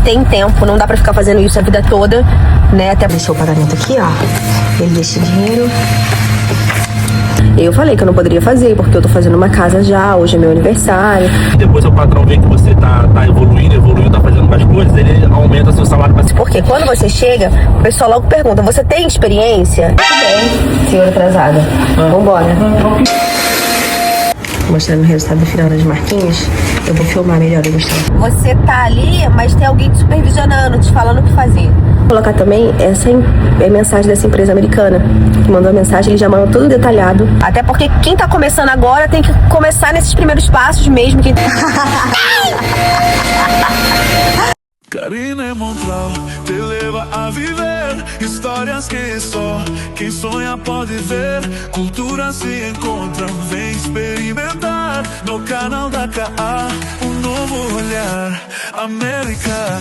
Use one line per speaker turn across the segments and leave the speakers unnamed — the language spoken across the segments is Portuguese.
tem tempo, não dá pra ficar fazendo isso a vida toda, né? Até deixou o pagamento aqui, ó. Ele deixa dinheiro. Eu falei que eu não poderia fazer, porque eu tô fazendo uma casa já, hoje é meu aniversário.
Depois o patrão vê que você tá evoluindo, tá fazendo mais coisas, ele aumenta seu salário pra...
Porque quando você chega, o pessoal logo pergunta, você tem experiência? Tem, senhora atrasada. Vambora. Mostrando o resultado final das marquinhas, eu vou filmar melhor, Gustavo. Você tá ali, mas tem alguém te supervisionando, te falando o que fazer. Vou colocar também essa é a mensagem dessa empresa americana, que mandou a mensagem, ele já mandou tudo detalhado. Até porque quem tá começando agora tem que começar nesses primeiros passos mesmo. Que...
Karina Montral te leva a viver histórias que só quem sonha pode ver. Culturas se encontram, vem experimentar no canal da KA, um novo olhar, América.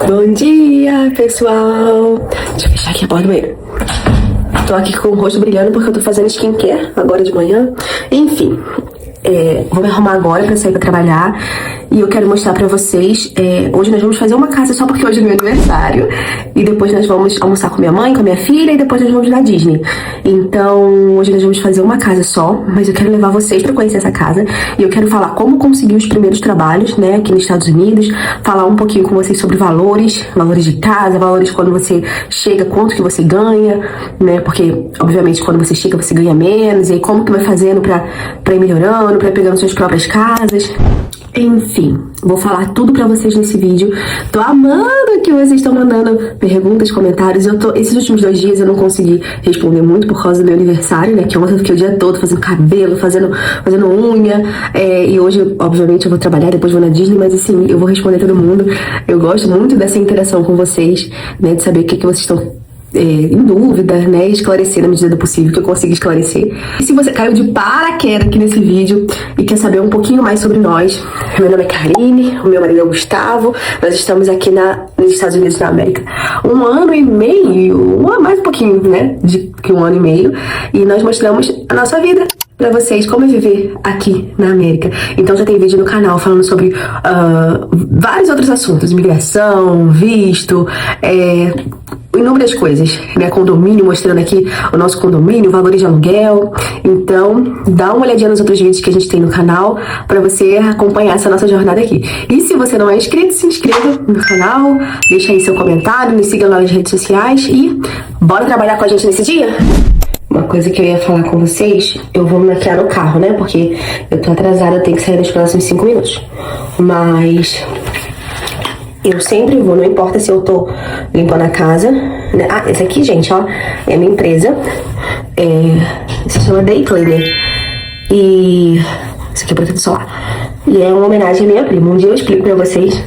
Bom dia, pessoal. Deixa eu fechar aqui a porta do banheiro. Tô aqui com o rosto brilhando porque eu tô fazendo skincare agora de manhã. Enfim, vou me arrumar agora pra sair pra trabalhar. E eu quero mostrar pra vocês, hoje nós vamos fazer uma casa só porque hoje é meu aniversário. E depois nós vamos almoçar com minha mãe, com a minha filha, e depois nós vamos na Disney. Então, hoje nós vamos fazer uma casa só, mas eu quero levar vocês pra conhecer essa casa. E eu quero falar como conseguir os primeiros trabalhos, né, aqui nos Estados Unidos. Falar um pouquinho com vocês sobre valores de casa, valores quando você chega, quanto que você ganha, né, porque, obviamente, quando você chega, você ganha menos. E aí, como que vai fazendo pra ir melhorando, pra ir pegando suas próprias casas. Enfim, vou falar tudo pra vocês nesse vídeo. Tô amando que vocês estão mandando perguntas, comentários. Esses últimos 2 dias eu não consegui responder muito por causa do meu aniversário, né? Que ontem eu fiquei o dia todo fazendo cabelo, fazendo unha. E hoje, obviamente, eu vou trabalhar, depois vou na Disney, mas assim, eu vou responder todo mundo. Eu gosto muito dessa interação com vocês, né? De saber o que vocês estão em dúvida, né, esclarecer na medida do possível que eu consiga esclarecer. E se você caiu de paraquedas aqui nesse vídeo e quer saber um pouquinho mais sobre nós, meu nome é Karine, o meu marido é Gustavo, nós estamos aqui nos Estados Unidos da América 1 ano e meio, mais um pouquinho, né, que 1 ano e meio, e nós mostramos a nossa vida pra vocês, como é viver aqui na América. Então já tem vídeo no canal falando sobre vários outros assuntos, imigração, visto, inúmeras coisas, né? Condomínio, mostrando aqui o nosso condomínio, valores de aluguel. Então, dá uma olhadinha nos outros vídeos que a gente tem no canal pra você acompanhar essa nossa jornada aqui. E se você não é inscrito, se inscreva no canal, deixa aí seu comentário, nos siga lá nas redes sociais e bora trabalhar com a gente nesse dia? Uma coisa que eu ia falar com vocês, eu vou me maquiar no carro, né? Porque eu tô atrasada, eu tenho que sair nos próximos 5 minutos. Mas eu sempre vou, não importa se eu tô limpando a casa, né? Esse aqui, gente, ó, é a minha empresa. Se chama Day Cleaner. E isso aqui é protetor solar. E é uma homenagem à minha prima. Um dia eu explico pra vocês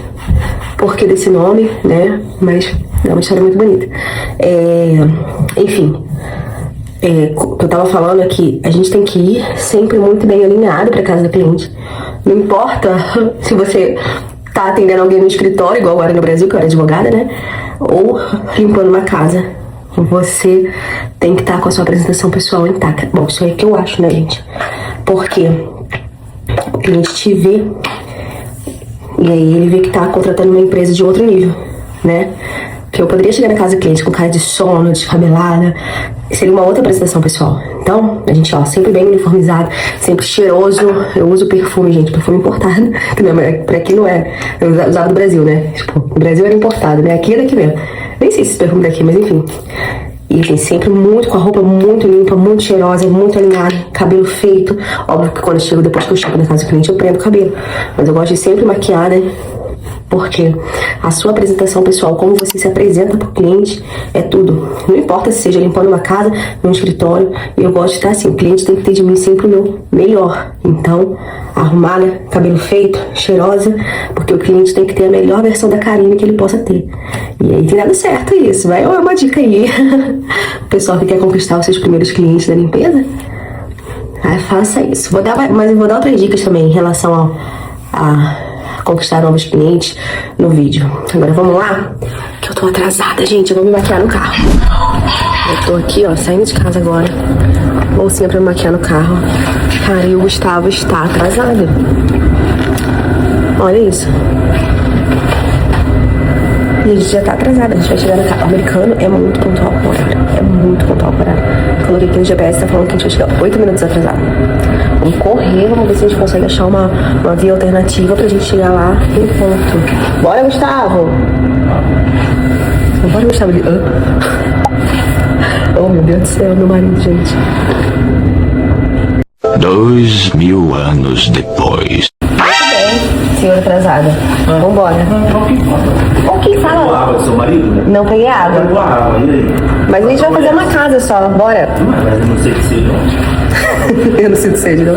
por que desse nome, né? Mas é uma história muito bonita. Enfim. O que eu tava falando é que a gente tem que ir sempre muito bem alinhado pra casa do cliente. Não importa se você tá atendendo alguém no escritório, igual agora no Brasil, que eu era advogada, né? Ou limpando uma casa. Você tem que estar com a sua apresentação pessoal intacta. Bom, isso é o que eu acho, né, gente? Porque o cliente te vê e aí ele vê que tá contratando uma empresa de outro nível, né? Que eu poderia chegar na casa do cliente com cara de sono, descabelada. Seria uma outra apresentação pessoal. Então, a gente, ó, sempre bem uniformizado, sempre cheiroso. Eu uso perfume, gente, perfume importado. Pra aqui não é. Eu usava do Brasil, né? Tipo, no Brasil era importado, né? Aqui é daqui mesmo. Nem sei se esse perfume daqui, mas enfim. E assim, sempre muito, com a roupa muito limpa, muito cheirosa, muito alinhada, cabelo feito. Óbvio que quando eu chego, depois que eu chego na casa do cliente, eu prendo o cabelo. Mas eu gosto de sempre maquiada, porque a sua apresentação pessoal, como você se apresenta para o cliente, é tudo. Não importa se seja limpando uma casa, num escritório, eu gosto de estar assim, o cliente tem que ter de mim sempre o meu melhor. Então, arrumada, cabelo feito, cheirosa, porque o cliente tem que ter a melhor versão da Karine que ele possa ter. E aí tem dado certo isso, vai uma dica aí. O pessoal que quer conquistar os seus primeiros clientes da limpeza, faça isso. Mas eu vou dar outras dicas também em relação a conquistar novos clientes no vídeo. Agora vamos lá, que eu tô atrasada, gente. Eu vou me maquiar no carro. Eu tô aqui, ó, saindo de casa agora. Bolsinha pra me maquiar no carro. Cara, e o Gustavo está atrasado. Olha isso. E a gente já tá atrasada, a gente vai chegar no carro. O americano é muito pontual com o horário. É muito pontual com o horário. Coloquei aqui no GPS, tá falando que a gente vai chegar 8 minutos atrasado. Vamos correr, vamos ver se a gente consegue achar uma via alternativa pra gente chegar lá em ponto. Bora, Gustavo! Bora, Gustavo. Oh, meu Deus do céu, meu marido, gente.
2000 anos depois.
Senhora atrasada. Vambora. Ok, fala.
Água do seu marido?
Não peguei água.
Pegou água, e aí?
Mas a gente vai fazer uma casa só, bora.
Mas eu não sei se não.
Eu não sinto sede, não.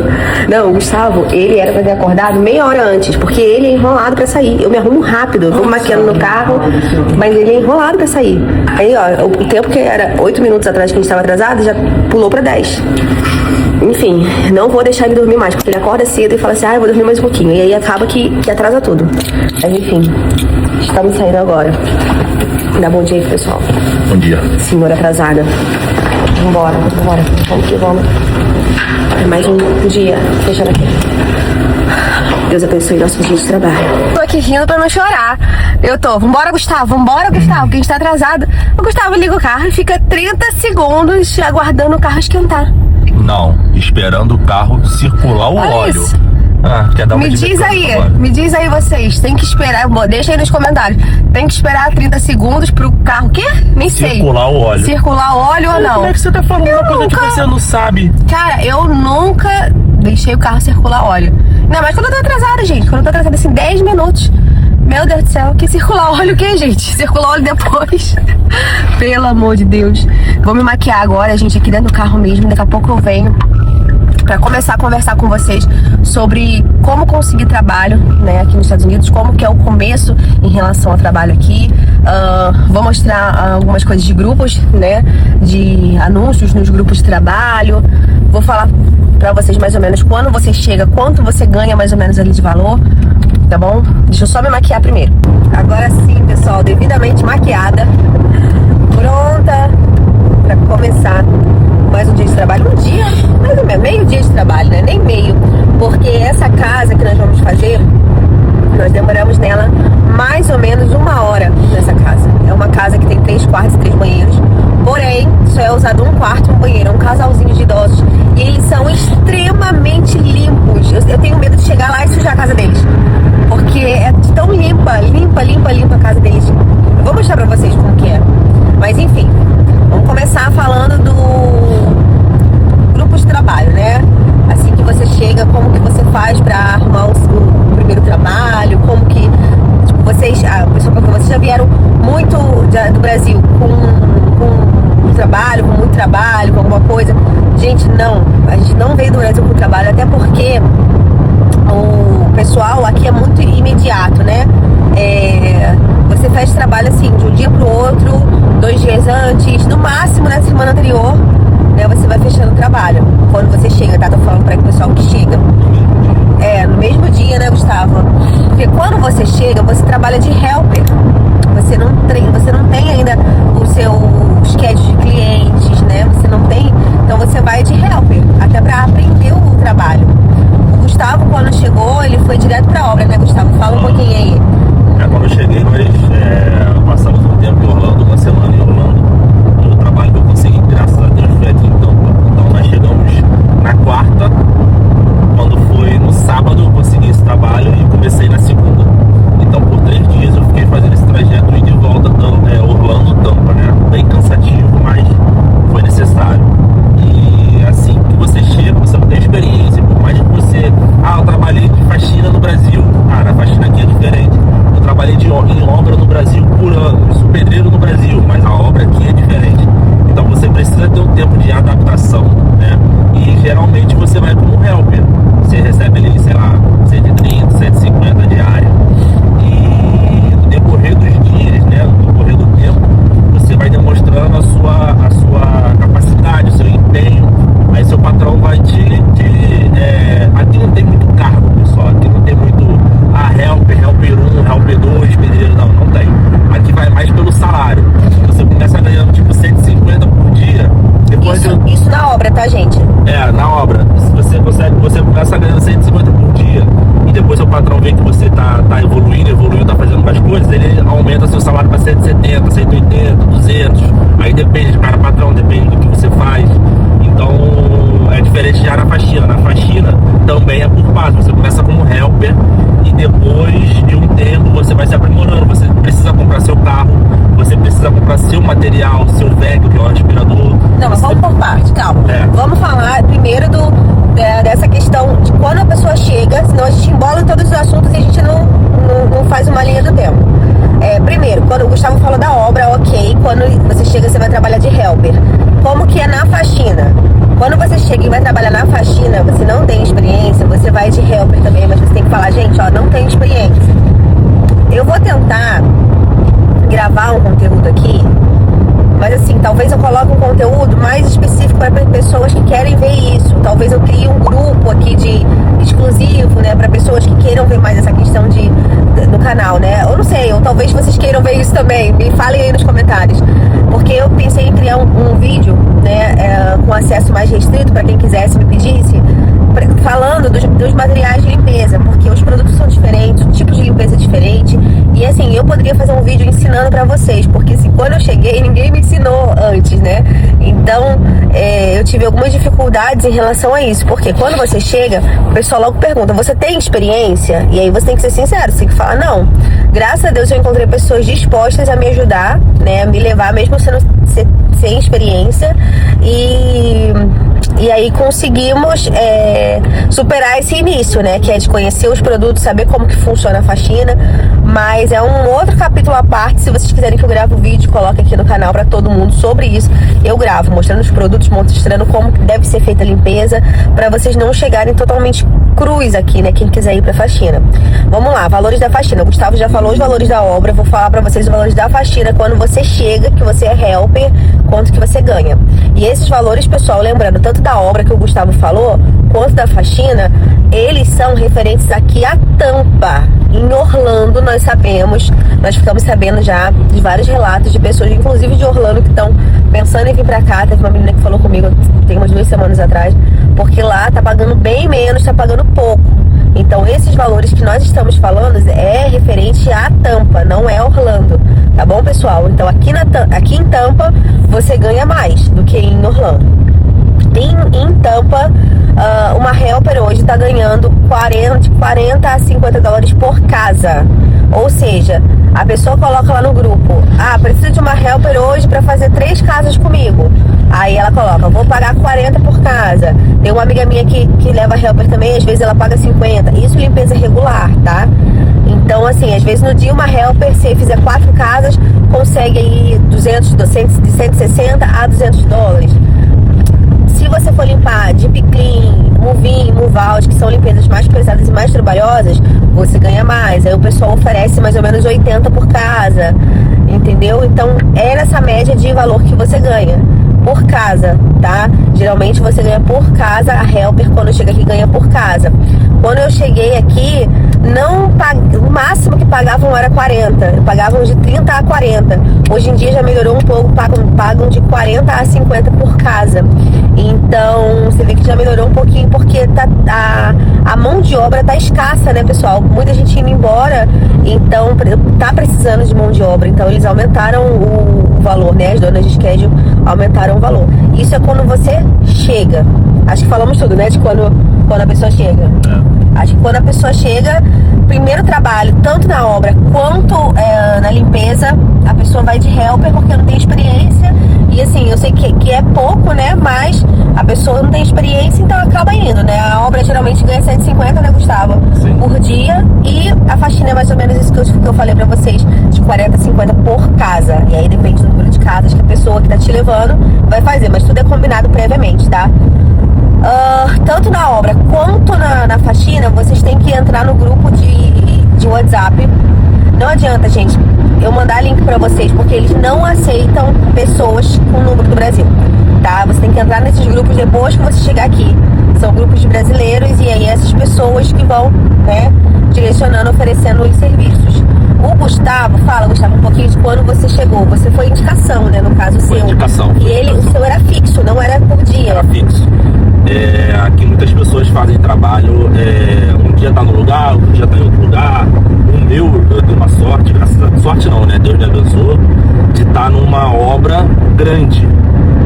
Não, o Gustavo, ele era pra ter acordado meia hora antes, porque ele é enrolado pra sair. Eu me arrumo rápido, eu vou maquiando no carro, mas ele é enrolado pra sair. Aí, ó, o tempo que era 8 minutos atrás que a gente tava atrasado, já pulou pra 10. Enfim, não vou deixar ele dormir mais, porque ele acorda cedo e fala assim, eu vou dormir mais um pouquinho. E aí acaba que atrasa tudo. Mas enfim, estamos saindo agora. Dá bom dia aí, pessoal.
Bom dia.
Senhora atrasada. Vambora. Vamos que vamos. É mais um dia. Fechando aqui. Deus abençoe nosso dia de trabalho. Tô aqui rindo pra não chorar. Vambora, Gustavo, que a gente tá atrasado. O Gustavo liga o carro e fica 30 segundos aguardando o carro esquentar.
Não, esperando o carro circular o óleo.
Isso.
Quer dar uma
Me diz aí vocês, tem que esperar, deixa aí nos comentários, tem que esperar 30 segundos pro carro, o quê? Nem sei.
Circular o óleo.
Circular o óleo ou não?
Como é que você tá falando uma coisa que você não sabe?
Cara, eu nunca deixei o carro circular óleo. Não, mas quando eu tô atrasada, gente, quando eu tô atrasada assim, 10 minutos. Meu Deus do céu, que circular óleo o quê, gente? Circular óleo depois. Pelo amor de Deus. Vou me maquiar agora, gente, aqui dentro do carro mesmo. Daqui a pouco eu venho pra começar a conversar com vocês sobre como conseguir trabalho, né, aqui nos Estados Unidos, como que é o começo em relação ao trabalho aqui. Vou mostrar algumas coisas de grupos, né, de anúncios nos grupos de trabalho. Vou falar pra vocês mais ou menos quando você chega, quanto você ganha mais ou menos ali de valor. Tá bom? Deixa eu só me maquiar primeiro. Agora sim, pessoal, devidamente maquiada, pronta pra começar mais um dia de trabalho. Um dia, mais ou menos, meio dia de trabalho, né? Nem meio, porque essa casa que nós vamos fazer, nós demoramos nela mais ou menos 1 hora nessa casa. É uma casa que tem 3 quartos e 3 banheiros. Porém, só é usado 1 quarto e 1 banheiro. É um casalzinho de idosos. E eles são extremamente limpos. Eu tenho medo de chegar lá e sujar a casa deles. Porque é tão limpa a casa deles. Eu vou mostrar pra vocês como que é. Mas enfim, vamos começar falando do grupo de trabalho, né? Assim que você chega, como que você faz pra arrumar o primeiro trabalho, como que tipo, vocês já vieram muito do Brasil com trabalho, com muito trabalho, com alguma coisa. Gente, não, a gente não veio do Brasil com trabalho, até porque o pessoal aqui é muito imediato, né? Você faz trabalho assim, de um dia pro outro, 2 dias antes, no máximo na semana anterior, né? Você vai fechando o trabalho. Quando você chega, tá? Tô falando para o pessoal que chega. No mesmo dia, né, Gustavo? Porque quando você chega, você trabalha de helper. Você não tem ainda o seu schedule de clientes, né? Você não tem. Então você vai de helper, até para aprender o trabalho. O Gustavo, quando chegou, ele foi direto pra obra, né, Gustavo? Fala um pouquinho aí.
Quando eu cheguei, nós passamos um tempo em Orlando, 1 semana em Orlando. O trabalho que eu consegui, graças a Deus, foi aqui em Tampa. Então nós chegamos na quarta. Quando foi no sábado, eu consegui esse trabalho e comecei na segunda. Então por 3 dias eu fiquei fazendo esse trajeto e de volta Orlando-Tampa, né? Bem cansativo, mas foi necessário. E assim que você chega, você não tem experiência, por mais que você... eu trabalhei de faxina no Brasil. Cara, a faxina aqui é diferente. Eu trabalhei em obra no Brasil por anos, sou pedreiro no Brasil, mas a obra aqui é diferente. Então você precisa ter um tempo de adaptação, né? E geralmente você vai como helper. Você recebe ali, sei lá, 130, 150 diária. E no decorrer dos dias, né? No decorrer do tempo, você vai demonstrando a sua capacidade, o seu empenho. Aí seu patrão vai aqui não tem muito cargo, pessoal. Aqui não tem muito helper 1, helper 2, pedreiro, não tem. Aqui vai mais pelo salário. Você começa ganhando tipo 150 por dia. Depois
isso na obra, tá, gente?
Na obra. Você começa ganhando 150 por dia. 170, 180, 200. Aí depende de cada patrão, depende do que você faz. Então é diferente já na faxina. Na faxina também é por base. Você começa como helper e depois de um tempo você vai se aprimorando. Você precisa comprar seu carro, você precisa comprar seu material, seu vacuum, que é o aspirador.
Não, mas vamos por parte, calma. Vamos falar primeiro dessa questão de quando a pessoa chega, senão a gente embola em todos os assuntos e a gente não faz uma linha do tempo. Primeiro, quando o Gustavo falou da obra, ok, quando você chega você vai trabalhar de helper. Como que é na faxina? Quando você chega e vai trabalhar na faxina, você não tem experiência, você vai de helper também, mas você tem que falar, gente, ó, não tenho experiência. Eu vou tentar gravar um conteúdo aqui, mas assim, talvez eu coloque um conteúdo mais específico para pessoas que querem ver isso. Talvez eu crie um grupo aqui de exclusivo, né, para pessoas que queiram ver mais essa questão no canal, né? Eu não sei, ou talvez vocês queiram ver isso também. Me falem aí nos comentários, porque eu pensei em criar um vídeo, né, com acesso mais restrito para quem quisesse me pedisse, falando dos materiais de limpeza, porque os produtos são diferentes, o tipo de limpeza é diferente. E assim, eu poderia fazer um vídeo ensinando pra vocês, porque assim, quando eu cheguei, ninguém me ensinou antes, né? Então, eu tive algumas dificuldades em relação a isso, porque quando você chega, o pessoal logo pergunta, você tem experiência? E aí você tem que ser sincero, você tem que falar, não. Graças a Deus eu encontrei pessoas dispostas a me ajudar, né? A me levar, mesmo sem experiência. E aí conseguimos superar esse início, né? Que é de conhecer os produtos, saber como que funciona a faxina. Mas é um outro capítulo à parte. Se vocês quiserem que eu grave o vídeo, coloque aqui no canal pra todo mundo sobre isso. Eu gravo, mostrando os produtos, mostrando como deve ser feita a limpeza, pra vocês não chegarem totalmente cruz aqui, né? Quem quiser ir pra faxina. Vamos lá, valores da faxina. O Gustavo já falou os valores da obra. Vou falar pra vocês os valores da faxina quando você chega, que você é helper, quanto que você ganha. E esses valores, pessoal, lembrando, tanto da obra que o Gustavo falou, quanto da faxina, eles são referentes aqui à Tampa. Em Orlando, nós ficamos sabendo já de vários relatos de pessoas, inclusive de Orlando, que estão pensando em vir pra cá. Teve uma menina que falou comigo, tem umas 2 semanas atrás, porque lá tá pagando bem menos, tá pagando pouco. Então, esses valores que nós estamos falando é referente à Tampa, não é Orlando, tá bom, pessoal? Então, aqui em Tampa, você ganha mais do que em Orlando. Em Tampa, uma helper hoje está ganhando de 40 a 50 dólares por casa. Ou seja, a pessoa coloca lá no grupo, preciso de uma helper hoje para fazer 3 casas comigo. Aí ela coloca, vou pagar 40 por casa. Tem uma amiga minha que leva helper também, às vezes ela paga 50. Isso limpeza regular, tá? Então, assim, às vezes no dia uma helper, se fizer 4 casas, consegue aí de 160 a 200 dólares. Se você for limpar Deep Clean, Move-In, Move-Out, que são limpezas mais pesadas e mais trabalhosas, você ganha mais. Aí o pessoal oferece mais ou menos 80 por casa, entendeu? Então é nessa média de valor que você ganha por casa, tá? Geralmente você ganha por casa, a helper quando chega aqui ganha por casa. Quando eu cheguei aqui, o máximo que pagavam era 40, pagavam de 30 a 40. Hoje em dia já melhorou um pouco, pagam de 40 a 50 por casa. Então, você vê que já melhorou um pouquinho, porque a mão de obra tá escassa, né, pessoal? Muita gente indo embora, então tá precisando de mão de obra. Então, eles aumentaram o valor, né? As donas de schedule aumentaram o valor. Isso é quando você chega. Acho que falamos tudo, né? De quando a pessoa chega. Acho que quando a pessoa chega, primeiro trabalho, tanto na obra quanto na limpeza, a pessoa vai de helper porque não tem experiência. E assim, eu sei que é pouco, né? Mas a pessoa não tem experiência, então acaba indo, né? A obra geralmente ganha 150, né, Gustavo?
Sim.
Por dia. E a faxina é mais ou menos isso que eu falei pra vocês, de 40 a 50 por casa. E aí depende do número de casas que a pessoa que tá te levando vai fazer. Mas tudo é combinado previamente, tá? Tanto na obra quanto na faxina, vocês têm que entrar no grupo de WhatsApp. Não adianta, gente, eu mandar link pra vocês, porque eles não aceitam pessoas com número do Brasil, tá? Você tem que entrar nesses grupos depois que você chegar aqui. São grupos de brasileiros e aí essas pessoas que vão, né, direcionando, oferecendo os serviços. O Gustavo, um pouquinho de quando você chegou. Você foi indicação, né, no caso seu.
Indicação.
E o seu era fixo, não era por dia.
Era fixo. Aqui muitas pessoas fazem trabalho, um dia tá num lugar, outro dia tá em outro lugar. O meu, eu dei uma sorte, graças a sorte não, né? Deus me abençoou. tá numa obra grande.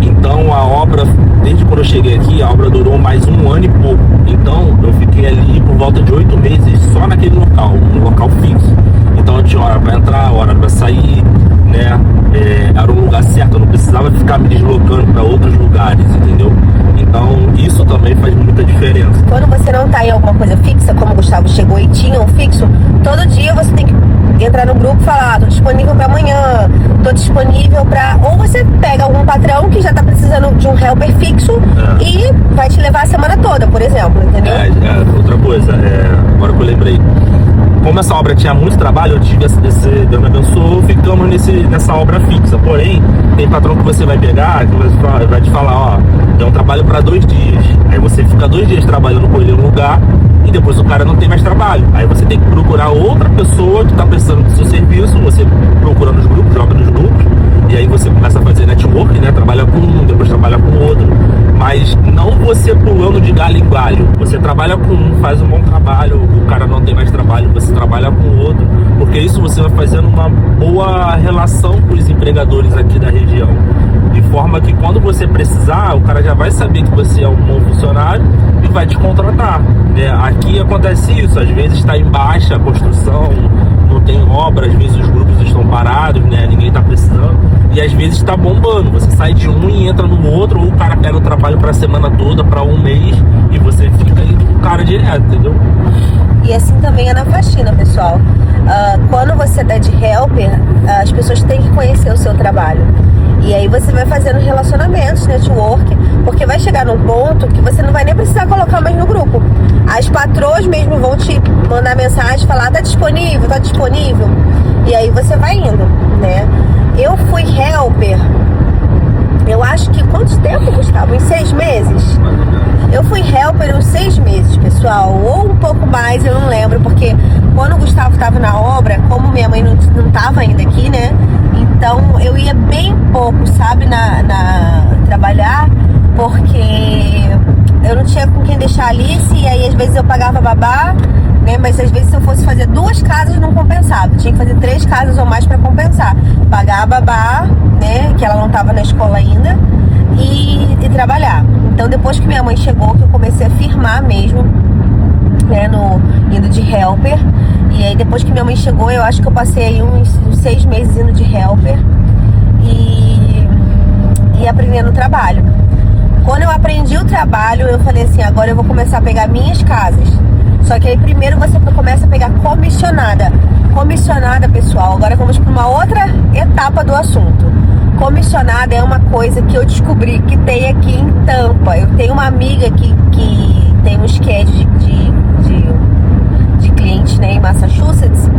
Então a obra, desde quando eu cheguei aqui, a obra durou mais 1 ano e pouco. Então eu fiquei ali por volta de 8 meses só naquele local, um local fixo. Então eu tinha hora para entrar, hora para sair, né? Era um lugar certo, eu não precisava ficar me deslocando para outros lugares, entendeu? Então isso também faz muita diferença.
Quando você não tá em alguma coisa fixa, como o Gustavo chegou e tinha um fixo, todo dia você tem que entrar no grupo e falar, tô disponível para amanhã, tô disponível para... Ou você pega algum patrão que já tá precisando de um helper fixo e vai te levar a semana toda, por exemplo, entendeu?
Outra coisa, agora que eu lembrei, como essa obra tinha muito trabalho, eu tive Deus me abençoou, ficamos nessa obra fixa. Porém, tem patrão que você vai pegar, que vai te falar, ó, é um trabalho para 2 dias. Aí você fica 2 dias trabalhando com ele no lugar e depois o cara não tem mais trabalho. Aí você tem que procurar outra pessoa que tá precisando do seu serviço, você procura nos grupos, joga nos grupos, e aí você começa a fazer network, né? Trabalha com um, depois trabalha com outro. Mas não você pulando de galho em galho. Você trabalha com um, faz um bom trabalho, o cara não tem mais trabalho, você trabalha com o outro. Porque isso você vai fazendo uma boa relação com os empregadores aqui da região. De forma que quando você precisar, o cara já vai saber que você é um bom funcionário e vai te contratar. Aqui acontece isso, às vezes está em baixa a construção, não tem obra, às vezes os grupos estão parados, né? Ninguém está precisando. E às vezes está bombando, você sai de um e entra no outro, ou o cara pega o trabalho para a semana toda, para 1 mês, e você fica indo com o cara direto, entendeu?
E assim também é na faxina, pessoal. Quando você dá de helper, as pessoas têm que conhecer o seu trabalho. E aí você vai fazendo relacionamentos, network, porque vai chegar num ponto que você não vai nem precisar colocar mais no grupo. As patroas mesmo vão te mandar mensagem, falar, tá disponível, tá disponível. E aí você vai indo, né? Eu fui helper, eu acho que quanto tempo, Gustavo? Em 6 meses? Eu fui helper uns 6 meses, pessoal, ou um pouco mais, eu não lembro, porque quando o Gustavo estava na obra, como minha mãe não estava ainda aqui, né? Então eu ia bem pouco, sabe, na trabalhar, porque eu não tinha com quem deixar a Alice, e aí às vezes eu pagava babá, né? Mas às vezes se eu fosse fazer 2 casas não compensava, tinha que fazer 3 casas ou mais para compensar. Pagar a babá, né? Que ela não estava na escola ainda, e trabalhar. Então depois que minha mãe chegou, que eu comecei a firmar mesmo, né? Indo de helper. E aí depois que minha mãe chegou, eu acho que eu passei aí uns 6 meses indo de helper e aprendendo o trabalho. Quando eu aprendi o trabalho, eu falei assim, agora eu vou começar a pegar minhas casas. Só que aí primeiro você começa a pegar comissionada. Comissionada, pessoal, agora vamos para uma outra etapa do assunto. Comissionada é uma coisa que eu descobri que tem aqui em Tampa. Eu tenho uma amiga que tem um schedule de clientes, né, em Massachusetts,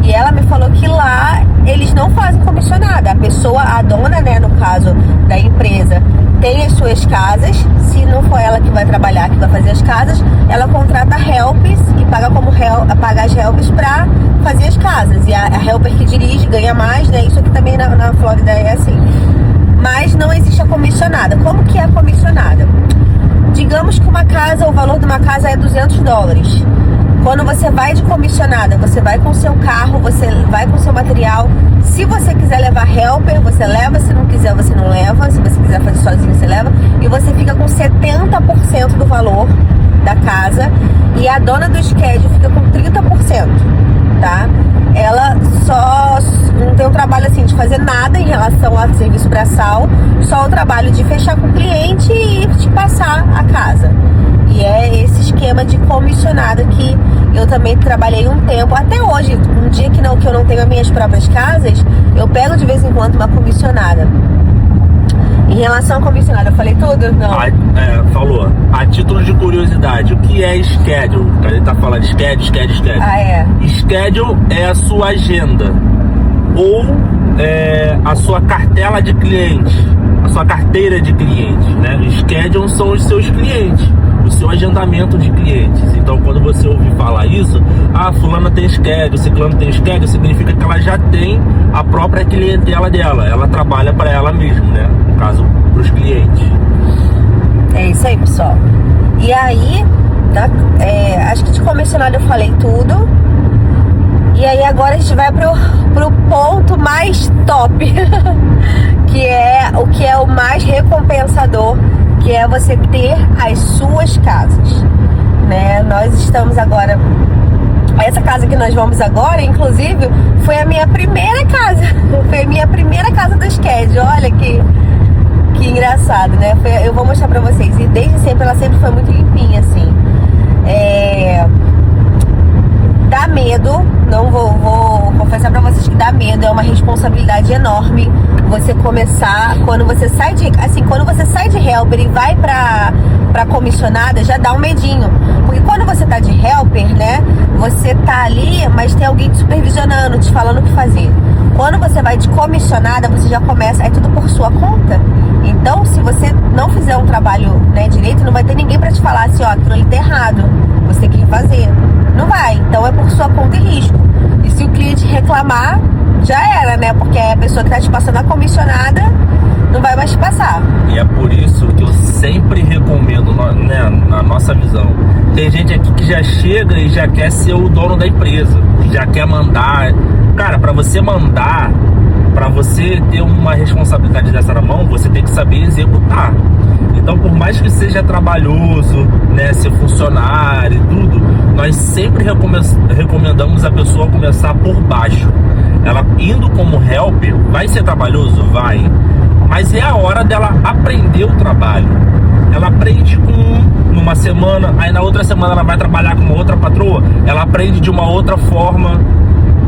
e ela me falou que lá eles não fazem comissionada. A pessoa, a dona, né, no caso da empresa, tem as suas casas. Se não for ela que vai trabalhar, que vai fazer as casas, ela contrata helpers e paga as helpers pra fazer as casas. E a helper que dirige ganha mais, né? Isso aqui também na Flórida é assim. Mas não existe a comissionada. Como que é a comissionada? Digamos que uma casa, o valor de uma casa é $200. Quando você vai de comissionada, você vai com o seu carro, você vai com o seu material. Se você quiser levar helper, você leva. Se não quiser, você não leva. Se você quiser fazer sozinho, você leva. E você fica com 70% do valor da casa. E a dona do schedule fica com 30%, tá? Ela só não tem um trabalho assim de fazer nada em relação ao serviço braçal. Só o trabalho de fechar com o cliente e te passar a casa. E é esse esquema de comissionada que eu também trabalhei um tempo. Até hoje, um dia que eu não tenho as minhas próprias casas, eu pego de vez em quando uma comissionada. Em relação à comissionada, eu falei tudo? Não.
Falou. A título de curiosidade, o que é schedule? A gente tá falando schedule.
Ah, é.
Schedule é a sua agenda ou a sua cartela de clientes, a sua carteira de clientes, né? Schedule são os seus clientes, o seu agendamento de clientes. Então, quando você ouvir falar isso, fulana tem schedule, ciclano tem schedule, significa que ela já tem a própria clientela dela. Ela trabalha para ela mesma, né? No caso, para os clientes.
É isso aí, pessoal. E aí, acho que de comissionado eu falei tudo. E aí agora a gente vai pro ponto mais top. que é o mais recompensador, que é você ter as suas casas, né? Nós estamos agora... Essa casa que nós vamos agora, inclusive, foi a minha primeira casa. Foi a minha primeira casa do SCAD. Olha que engraçado, né? Eu vou mostrar pra vocês. E desde sempre, ela sempre foi muito limpinha, assim. Dá medo. Não vou confessar pra vocês que dá medo. É uma responsabilidade enorme você começar. Quando você sai de helper e vai pra comissionada, já dá um medinho. Porque quando você tá de helper, né, você tá ali, mas tem alguém te supervisionando, te falando o que fazer. Quando você vai de comissionada, você já começa, é tudo por sua conta. Então, se você não fizer um trabalho, né, direito, não vai ter ninguém pra te falar assim, ó, aquilo ali tá errado, você tem que fazer. Não vai, então é por sua conta e risco. E se o cliente reclamar, já era, né, porque a pessoa que tá te passando a comissionada não vai mais te passar.
E é por isso que eu sempre recomendo, né, na nossa visão. Tem gente aqui que já chega e já quer ser o dono da empresa, já quer mandar. Cara, para você mandar, para você ter uma responsabilidade dessa na mão, você tem que saber executar. Então, por mais que seja trabalhoso, né, ser funcionário e tudo, nós sempre recomendamos a pessoa começar por baixo. Ela indo como helper, vai ser trabalhoso? Vai. Mas é a hora dela aprender o trabalho. Ela aprende numa semana, aí na outra semana ela vai trabalhar com uma outra patroa, ela aprende de uma outra forma.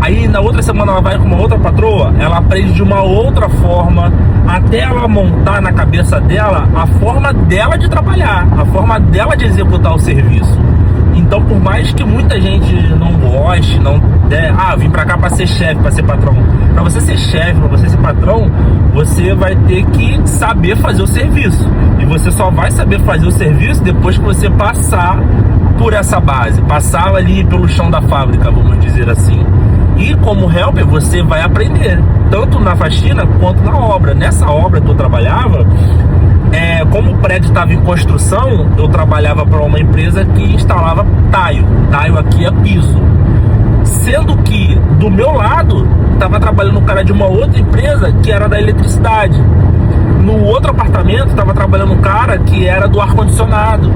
Aí na outra semana ela vai com uma outra patroa, ela aprende de uma outra forma, até ela montar na cabeça dela a forma dela de trabalhar, a forma dela de executar o serviço. Então, por mais que muita gente não goste, vim pra cá pra ser chefe, pra ser patrão. Pra você ser chefe, pra você ser patrão, você vai ter que saber fazer o serviço. E você só vai saber fazer o serviço depois que você passar por essa base, passar ali pelo chão da fábrica, vamos dizer assim. E como helper, você vai aprender, tanto na faxina quanto na obra. Nessa obra que eu trabalhava, como o prédio estava em construção, eu trabalhava para uma empresa que instalava taio. Taio aqui é piso. Sendo que do meu lado estava trabalhando um cara de uma outra empresa que era da eletricidade. No outro apartamento estava trabalhando um cara que era do ar-condicionado.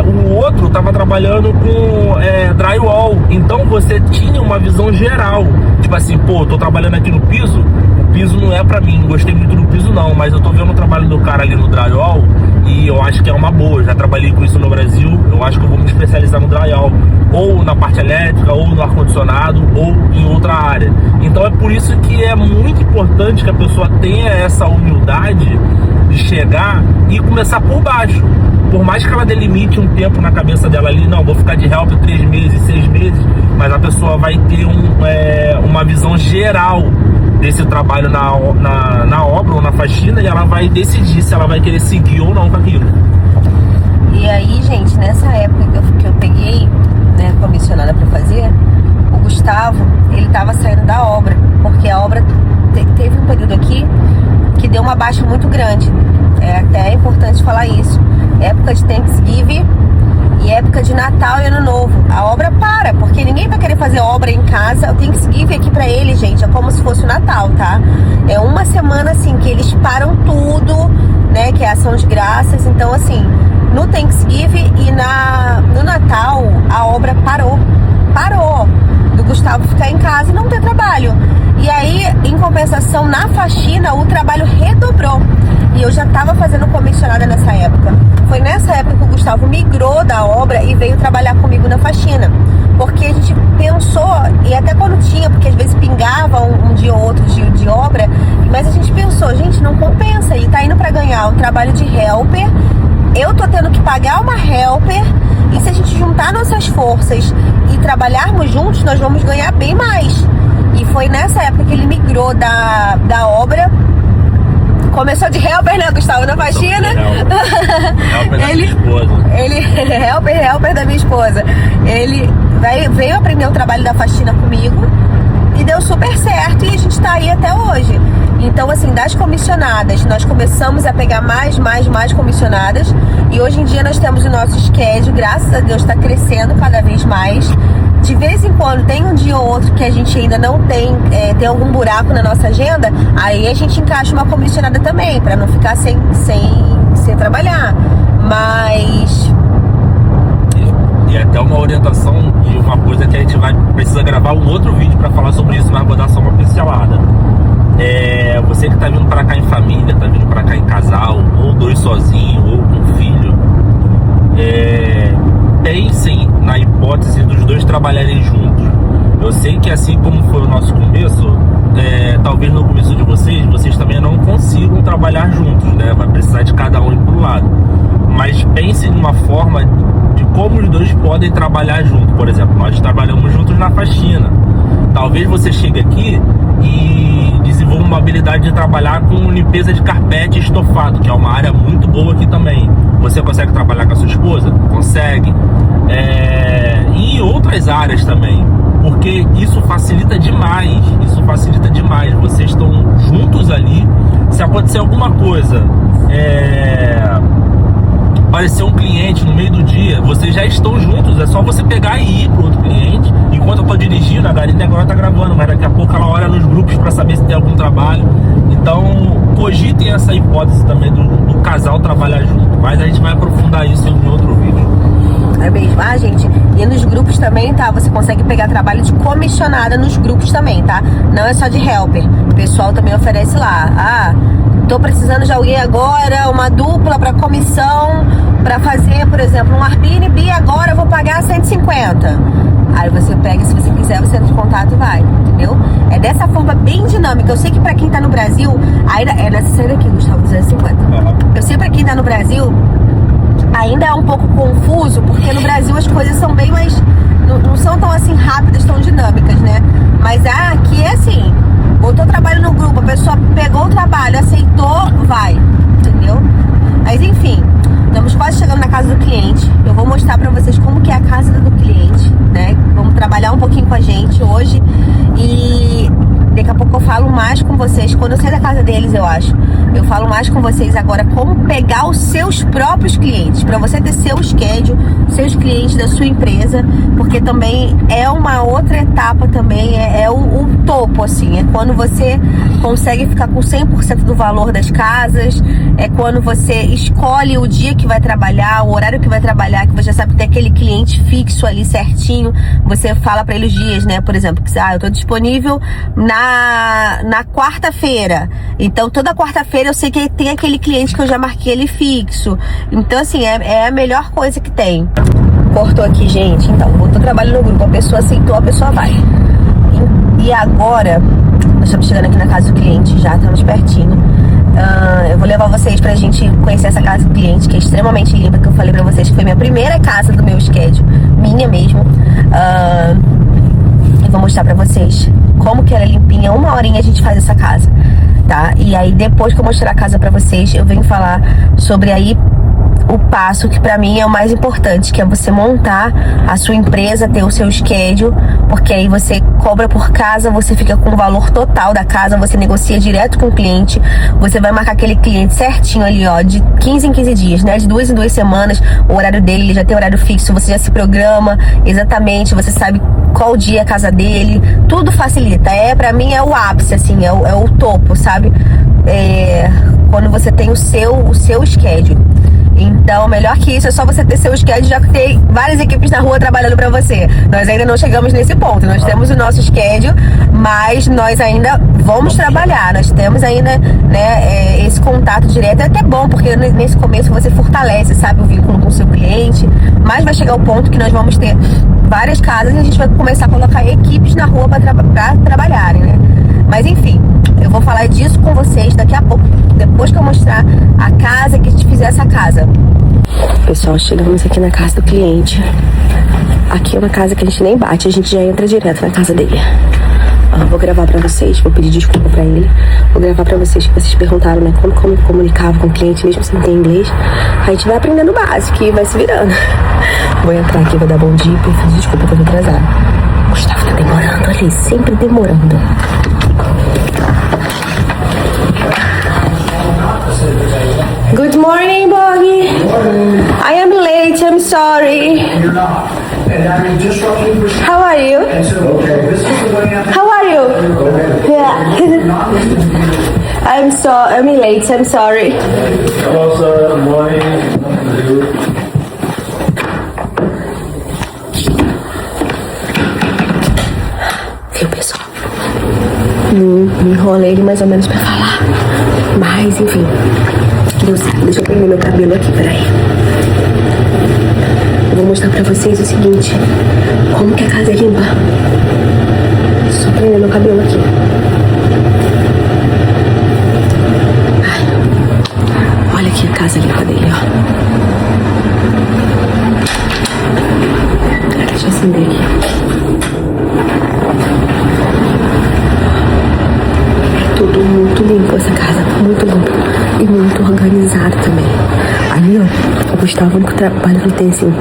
O outro estava trabalhando com drywall. Então você tinha uma visão geral. Tipo assim, pô, tô trabalhando aqui no piso. O piso não é pra mim, não gostei muito do piso não, mas eu tô vendo o trabalho do cara ali no drywall e eu acho que é uma boa. Já trabalhei com isso no Brasil, eu acho que eu vou me especializar no drywall, ou na parte elétrica, ou no ar-condicionado, ou em outra área. Então é por isso que é muito importante que a pessoa tenha essa humildade de chegar e começar por baixo. Por mais que ela delimite um tempo na cabeça dela ali, não, vou ficar de helper 3 meses, 6 meses, mas a pessoa vai ter uma visão geral desse trabalho na obra ou na faxina, e ela vai decidir se ela vai querer seguir ou não com aquilo.
E aí, gente, nessa época que eu peguei, né, comissionada para fazer, o Gustavo, ele tava saindo da obra, porque a obra teve um período aqui que deu uma baixa muito grande. Até é importante falar isso. Época de Thanksgiving e época de Natal e Ano Novo. A obra para, porque ninguém vai querer fazer obra em casa. O Thanksgiving aqui pra ele, gente, é como se fosse o Natal, tá? É uma semana, assim, que eles param tudo, né? Que é a ação de graças. Então, assim, no Thanksgiving e no Natal, a obra parou. Do Gustavo ficar em casa e não ter trabalho. E aí, em compensação, na faxina, o trabalho redobrou. E eu já estava fazendo comissionada nessa época. Foi nessa época que o Gustavo migrou da obra e veio trabalhar comigo na faxina. Porque a gente pensou, e até quando tinha, porque às vezes pingava um dia ou outro de obra, mas a gente pensou, gente, não compensa. Ele tá indo para ganhar o trabalho de helper, eu tô tendo que pagar uma helper, e se a gente juntar nossas forças e trabalharmos juntos, nós vamos ganhar bem mais. E foi nessa época que ele migrou da obra. Começou de helper, né, Gustavo, na faxina?
Helper da minha esposa.
Helper da minha esposa. Ele veio aprender o trabalho da faxina comigo e deu super certo, e a gente tá aí até hoje. Então, assim, das comissionadas, nós começamos a pegar mais comissionadas, e hoje em dia nós temos o nosso SCAD, graças a Deus, está crescendo cada vez mais, de vez em quando tem um dia ou outro que a gente ainda não tem, tem algum buraco na nossa agenda, aí a gente encaixa uma comissionada também, pra não ficar sem trabalhar. Mas...
E até uma orientação de uma coisa que a gente precisa gravar um outro vídeo pra falar sobre isso, mas vou dar só uma pincelada. Você que tá vindo pra cá em família, tá vindo pra cá em casal, ou dois sozinhos, ou com filho, pensem na hipótese dos dois trabalharem juntos. Eu sei que assim como foi o nosso começo, talvez no começo de vocês também não consigam trabalhar juntos, né? Vai precisar de cada um ir pro lado. Mas pensem numa forma de como os dois podem trabalhar juntos. Por exemplo, nós trabalhamos juntos na faxina. Talvez você chegue aqui e desenvolva uma habilidade de trabalhar com limpeza de carpete e estofado, que é uma área muito boa aqui também. Você consegue trabalhar com a sua esposa? Consegue. E em outras áreas também, porque isso facilita demais. Vocês estão juntos ali. Se acontecer alguma coisa, aparecer um cliente no meio do dia, vocês já estão juntos, é só você pegar e ir pro outro cliente. Enquanto eu tô dirigindo, a Garine agora tá gravando, mas daqui a pouco ela olha nos grupos para saber se tem algum trabalho. Então, cogitem essa hipótese também do casal trabalhar junto, mas a gente vai aprofundar isso em outro vídeo.
É mesmo, gente, e nos grupos também, tá? Você consegue pegar trabalho de comissionada nos grupos também, tá? Não é só de helper, o pessoal também oferece lá. Tô precisando de alguém agora, uma dupla pra comissão, pra fazer, por exemplo, um Airbnb agora eu vou pagar 150. Aí você pega, se você quiser, você entra em contato e vai, entendeu? É dessa forma bem dinâmica. Eu sei que pra quem tá no Brasil, ainda é nessa saída aqui, Gustavo, 250. Eu sei pra quem tá no Brasil, ainda é um pouco confuso, porque no Brasil as coisas são bem mais... Não são tão assim rápidas, tão dinâmicas, né? Mas aqui é assim, botou trabalho no grupo, a pessoa pegou o trabalho, aceitou, vai, entendeu? Mas enfim, estamos quase chegando na casa do cliente. Eu vou mostrar pra vocês como que é a casa do cliente, né? Vamos trabalhar um pouquinho com a gente hoje e daqui a pouco eu falo mais com vocês, quando eu sair da casa deles, eu acho. Eu falo mais com vocês agora como pegar os seus próprios clientes, para você ter seu schedule, seus clientes da sua empresa, porque também é uma outra etapa também, é o topo, assim, é quando você consegue ficar com 100% do valor das casas, é quando você escolhe o dia que vai trabalhar, o horário que vai trabalhar, que você sabe que tem aquele cliente fixo ali certinho, você fala para ele os dias, né, por exemplo, que eu tô disponível na quarta-feira, então toda quarta-feira eu sei que tem aquele cliente que eu já marquei ele fixo. Então assim, é a melhor coisa que tem. Cortou aqui, gente. Então, botou trabalho no grupo, a pessoa aceitou, a pessoa vai. E agora, nós estamos chegando aqui na casa do cliente, já estamos pertinho. Eu vou levar vocês pra gente conhecer essa casa do cliente, que é extremamente limpa, que eu falei pra vocês que foi minha primeira casa do meu schedule, minha mesmo. Eu vou mostrar pra vocês como que ela é limpinha. 1 horinha a gente faz essa casa, tá? E aí depois que eu mostrar a casa pra vocês, eu venho falar sobre aí o passo que pra mim é o mais importante, que é você montar a sua empresa, ter o seu schedule, porque aí você cobra por casa, você fica com o valor total da casa, você negocia direto com o cliente, você vai marcar aquele cliente certinho ali, ó, de 15 em 15 dias, né, de 2 em 2 semanas, o horário dele, ele já tem horário fixo, você já se programa exatamente, você sabe qual dia é a casa dele, tudo facilita, pra mim é o ápice, assim, é o topo, sabe, quando você tem o seu schedule. Então, melhor que isso, é só você ter seu schedule, já ter várias equipes na rua trabalhando pra você. Nós ainda não chegamos nesse ponto, nós temos o nosso schedule, mas nós ainda vamos trabalhar, nós temos ainda, né, esse contato direto. É até bom, porque nesse começo você fortalece, sabe, o vínculo com o seu cliente, mas vai chegar o ponto que nós vamos ter várias casas e a gente vai começar a colocar equipes na rua pra trabalharem, né? Mas enfim, eu vou falar disso com vocês daqui a pouco, depois que eu mostrar a casa, que a gente fizer essa casa. Pessoal, chegamos aqui na casa do cliente. Aqui é uma casa que a gente nem bate, a gente já entra direto na casa dele. Vou gravar pra vocês, vou pedir desculpa pra ele. Vou gravar pra vocês, que vocês perguntaram, né, como eu me comunicava com o cliente, mesmo sem ter inglês. A gente vai aprendendo o básico e vai se virando. Vou entrar aqui, vou dar bom dia e pedir desculpa que eu tô atrasada. Gustavo tá demorando ali, sempre demorando. Good morning, Boggy. I am late, I'm sorry.
You're not.
How are you? How are you? Yeah. I'm late. I'm sorry.
Hello, sir. Good morning.
Viu, pessoal? Me enrolei ele mais ou menos pra falar. Mas, enfim. Deus sabe. Deixa eu prender meu cabelo aqui, peraí. Eu vou mostrar pra vocês o seguinte. Como que a casa é limpa. Só prender meu cabelo aqui. Ai. Olha aqui a casa limpa dele, ó. Deixa eu acender aqui. Tudo muito limpo essa casa, muito limpo e muito organizado também. Ali, ó, o Gustavo, o único trabalho que ele tem, assim,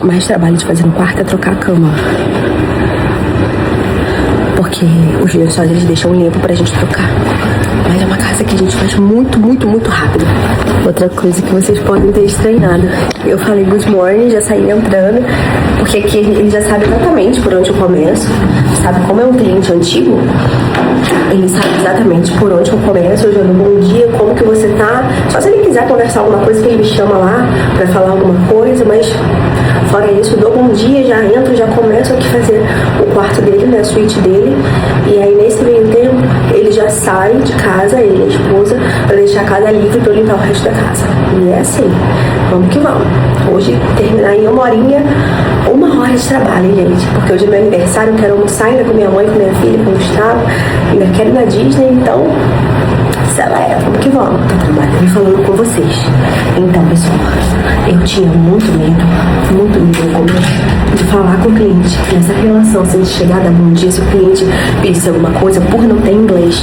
mais trabalho de fazer no quarto é trocar a cama. Porque os lençóis eles deixam limpo pra gente trocar. Mas é uma casa que a gente faz muito, muito, muito rápido. Outra coisa que vocês podem ter estranhado. Eu falei good morning, já saí entrando. Porque aqui ele já sabe exatamente por onde eu começo. Sabe, como é um cliente antigo, ele sabe exatamente por onde eu começo. Eu já dou bom dia, como que você tá. Só se ele quiser conversar alguma coisa que ele me chama lá pra falar alguma coisa, mas fora isso, dou bom dia, já entro, já começo aqui fazer o quarto dele, né, a suíte dele. E aí nesse meio tempo, ele já sai de casa, ele e a esposa, pra deixar a casa livre pra eu limpar o resto da casa. E é assim, vamos que vamos. Hoje terminar em uma hora de trabalho, hein, gente? Porque hoje é meu aniversário, eu quero almoçar ainda com minha mãe, com minha filha, com o Gustavo, ainda quero ir na Disney, então acelera, vamos que vamos. Tô trabalhando e falando com vocês. Então, pessoal, eu tinha muito medo de falar com o cliente. Nessa relação, assim, de chegar, dar bom dia, se o cliente pedisse alguma coisa, por não ter inglês.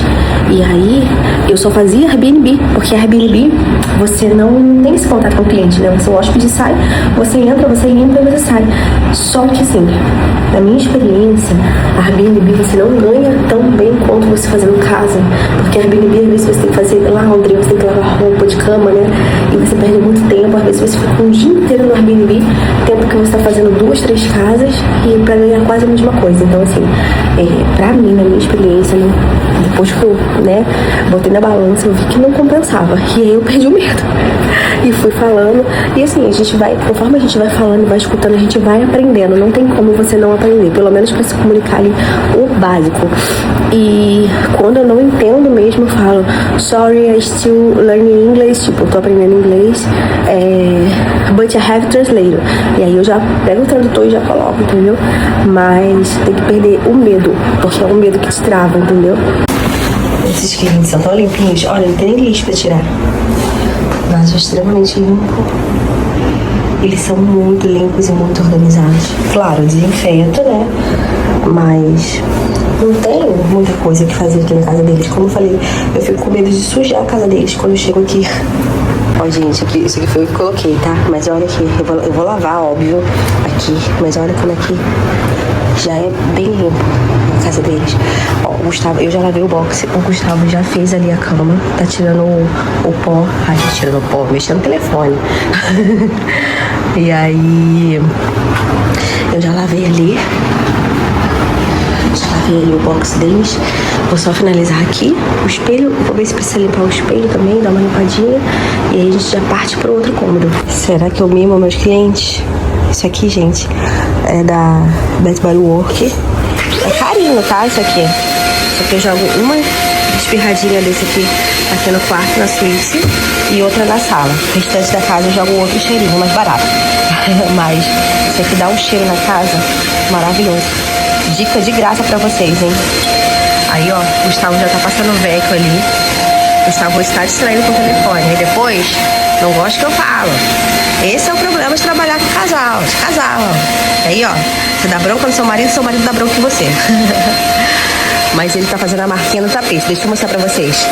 E aí, eu só fazia Airbnb, porque Airbnb, você não tem esse contato com o cliente, né? Você, o hóspede sai, você entra, você limpa e você sai. Só que, assim, na minha experiência, a Airbnb você não ganha tão bem quanto você fazendo casa. Porque a Airbnb, às vezes, você tem que fazer laundry, você tem que lavar roupa de cama, né? E você perde muito tempo. Às vezes, você fica um dia inteiro no Airbnb, tempo que você tá fazendo 2, 3 casas e pra ganhar quase a mesma coisa. Então, assim, pra mim, na minha experiência, né, depois que eu, né, botei na balança, eu vi que não compensava. E aí eu perdi o medo. E fui falando. E assim, a gente vai, conforme a gente vai falando e vai escutando, a gente vai aprendendo. Não tem como você não aprender, pelo menos pra se comunicar ali o básico. E quando eu não entendo mesmo, eu falo, sorry, I still learning English, tipo, eu tô aprendendo inglês, but I have translator. E aí eu já pego o tradutor e já coloco, entendeu? Mas tem que perder o medo, porque é o medo que te trava, entendeu? Esses clientes são tão limpinhos, olha, não tem nem lixo pra tirar. Mas é extremamente limpo. Eles são muito limpos e muito organizados. Claro, desinfeto, né? Mas não tem muita coisa que fazer aqui na casa deles. Como eu falei, eu fico com medo de sujar a casa deles quando eu chego aqui. Ó, gente, aqui, isso aqui foi eu que coloquei, tá? Mas olha aqui, eu vou lavar, óbvio, aqui. Mas olha como aqui já é bem limpo a casa deles. Ó, o Gustavo, eu já lavei o box. O Gustavo já fez ali a cama. Tá tirando o pó. Ai, tá tirando o pó, mexendo no telefone. E aí eu já lavei ali. Já lavei ali o box deles. Vou só finalizar aqui o espelho. Vou ver se precisa limpar o espelho também, dar uma limpadinha. E aí a gente já parte pro outro cômodo. Será que eu mimo meus clientes? Isso aqui, gente, é da Bath Body Works. É carinho, tá? Isso aqui eu jogo uma espirradinha desse aqui no quarto, na suíte, e outra na sala. O restante da casa eu jogo outro cheirinho, mais barato. Mas isso aqui dá um cheiro na casa maravilhoso. Dica de graça pra vocês, hein? Aí, ó, o Gustavo já tá passando o veco ali. O Gustavo está distraindo com o telefone. Aí depois, não gosto que eu falo. Esse é o problema de trabalhar com casal, de casal. Aí, ó, você dá bronca no seu marido dá bronca em você. Mas ele tá fazendo a marquinha no tapete. Deixa eu mostrar pra vocês.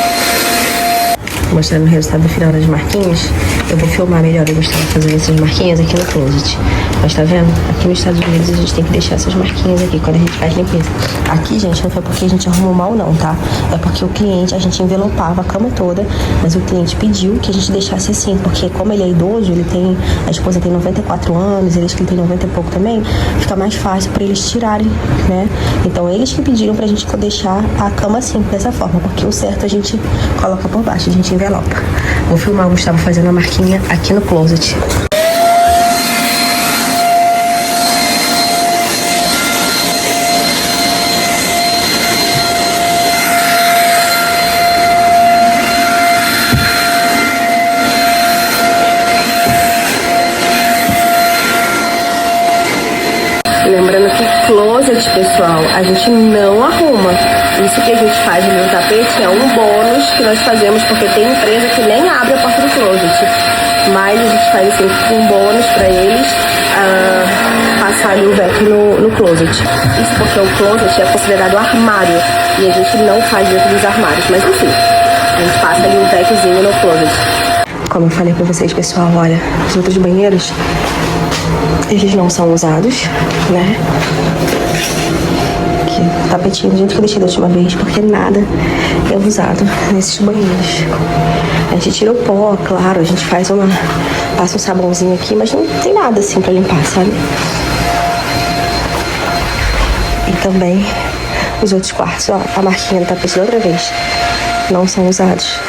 mostrando o resultado final das marquinhas. Eu vou filmar melhor, eu gostava de fazer essas marquinhas aqui no closet. Mas tá vendo? Aqui nos Estados Unidos a gente tem que deixar essas marquinhas aqui quando a gente faz limpeza. Aqui, gente, não foi porque a gente arrumou mal não, tá? É porque o cliente, a gente envelopava a cama toda, mas o cliente pediu que a gente deixasse assim, porque como ele é idoso, a esposa tem 94 anos, ele tem 90 e pouco também, fica mais fácil pra eles tirarem, né? Então eles que pediram pra gente deixar a cama assim, dessa forma, porque o certo a gente coloca por baixo, a gente envelopa. Vou filmar o Gustavo fazendo a marquinha aqui no closet. Lembrando que closet, pessoal, a gente não arruma. Isso que a gente faz no tapete é um bônus que nós fazemos, porque tem empresa que nem abre a porta do closet. Mas a gente faz assim, um bônus pra eles passar ali o vac no closet. Isso porque o closet é considerado armário e a gente não faz dentro dos armários. Mas enfim, a gente passa ali um vaczinho no closet. Como eu falei pra vocês, pessoal, olha, os outros banheiros, eles não são usados, né? Aqui, tapetinho do jeito que eu deixei da última vez, porque nada é usado nesses banheiros. A gente tira o pó, claro, a gente passa um sabãozinho aqui, mas não tem nada assim pra limpar, sabe? E também os outros quartos, ó, a marquinha do tapete da outra vez, não são usados.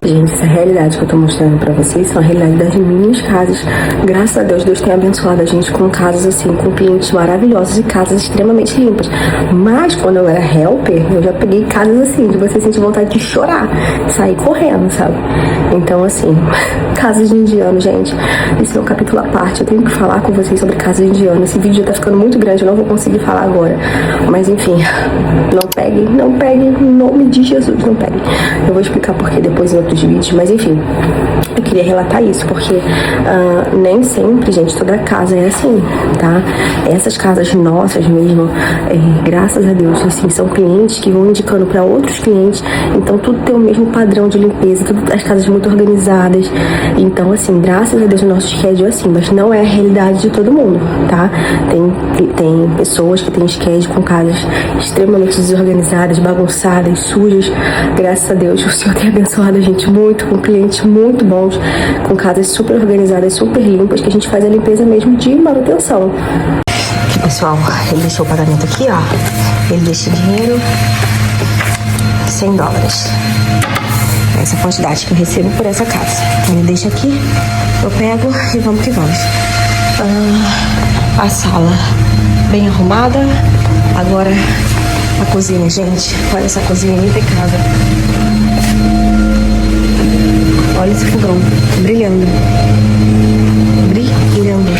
Gente, essa realidade que eu tô mostrando pra vocês são a realidade das minhas casas. Graças a Deus, Deus tem abençoado a gente com casas assim, com clientes maravilhosos e casas extremamente limpas. Mas quando eu era helper, eu já peguei casas assim, de você sentir vontade de chorar, sair correndo, sabe? Então, assim, casas de indiano, gente, esse é um capítulo à parte. Eu tenho que falar com vocês sobre casas de indiano. Esse vídeo já tá ficando muito grande, eu não vou conseguir falar agora. Mas enfim, não peguem, em nome de Jesus, não peguem. Eu vou explicar por que depois em outros vídeos, mas enfim, eu queria relatar isso, porque nem sempre, gente, toda casa é assim, tá? Essas casas nossas mesmo, graças a Deus, assim, são clientes que vão indicando para outros clientes, então tudo tem o mesmo padrão de limpeza, as casas muito organizadas, então assim, graças a Deus o nosso schedule é assim, mas não é a realidade de todo mundo, tá? Tem pessoas que têm schedule com casas extremamente desorganizadas, bagunçadas, sujas. Graças a Deus o Senhor tem abençoado a gente muito, com clientes muito bons, com casas super organizadas, super limpas, que a gente faz a limpeza mesmo de manutenção. Aqui, pessoal, ele deixou o pagamento aqui, ó. Ele deixa dinheiro, $100. Essa quantidade que eu recebo por essa casa. Ele deixa aqui, eu pego e vamos que vamos. A sala bem arrumada. Agora a cozinha, gente. Olha essa cozinha impecável. Olha esse fogão, brilhando. Brilhando.